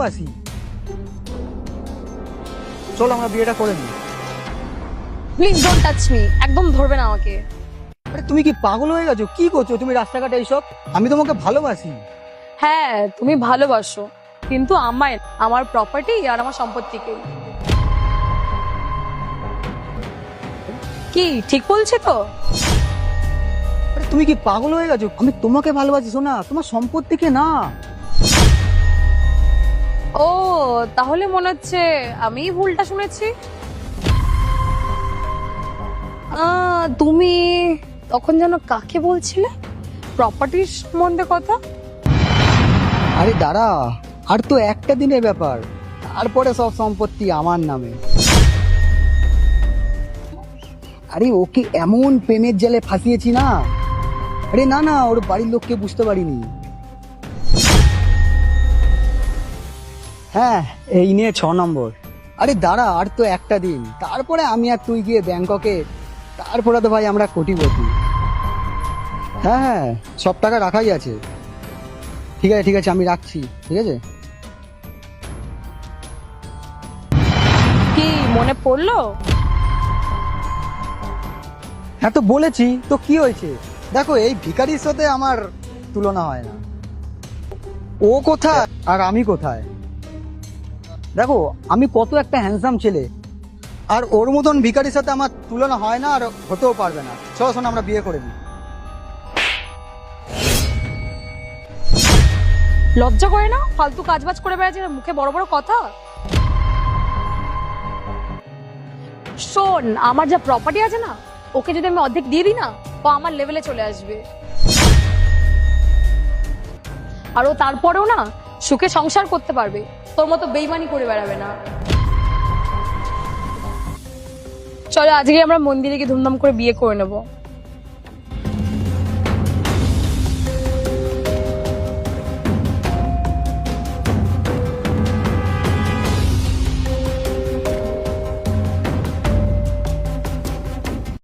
ভালোবাসি। চল আমরা বিয়েটা করে নিই। প্লিজ ডোন্ট টাচ মি, একদম ধরবে না আমাকে। আরে তুমি কি পাগল হয়ে গেছো? কি করছো তুমি রাস্তাঘাটে এইসব? আমি তোমাকে ভালোবাসি। হ্যাঁ তুমি ভালোবাসো, কিন্তু আমায়, আমার প্রপার্টি আর আমার সম্পত্তিকে। কি ঠিক বলছি তো? আরে তুমি কি পাগল হয়ে গেছো? আমি তোমাকে ভালোবাসি সোনা, তোমার সম্পত্তিকে না। ও তাহলে মনে হচ্ছে আমি ভুলটা শুনেছি। তুমি তখন যেন কাকে বলছিলে প্রপার্টির সম্বন্ধে কথা? আরে দাঁড়া, আর তো একটা দিনের ব্যাপার, তারপরে সব সম্পত্তি আমার নামে। আরে ওকে এমন প্রেমের জালে ফাঁসিয়েছি না। আরে না না, ওর বাড়ির লোককে বুঝতে পারিনি। হ্যাঁ এই নিয়ে 6 নম্বর। আরে দাঁড়া, আর তো একটা দিন, তারপরে আমি আর তুই গিয়ে ব্যাংককে, তারপরে তো ভাই আমরা কোটিপতি। হ্যাঁ হ্যাঁ, সব টাকা রাখাই আছে। ঠিক আছে ঠিক আছে, আমি রাখছি, ঠিক আছে। কি মনে পড়লো? হ্যাঁ তো বলেছি তো, কি হয়েছে? দেখো এই ভিখারির সাথে আমার তুলনা হয় না। ও কোথায় আর আমি কোথায়? দেখো আমি কত একটা হ্যান্ডসাম ছেলে, আর ওর মতন ভিখারির সাথে আমার তুলনা হয় না, আর হতেও পারবে না। চলো শোনো আমরা বিয়ে করে নিই। লজ্জা করে না? ফালতু কাজবাজ করে বেড়াচ্ছে, মুখে বড় বড় কথা। শোন, আমার যা প্রপার্টি আছে না, ওকে যদি আমি অর্ধেক দিয়ে দিই না, ও আমার লেভেলে চলে আসবে। আর ও তারপরেও না সুখে সংসার করতে পারবে, তোর মতো বেইমানি করে বেড়াবে না। চলো আজকে আমরা মন্দিরে গিয়ে ধুমধাম করে বিয়ে করে নেবো।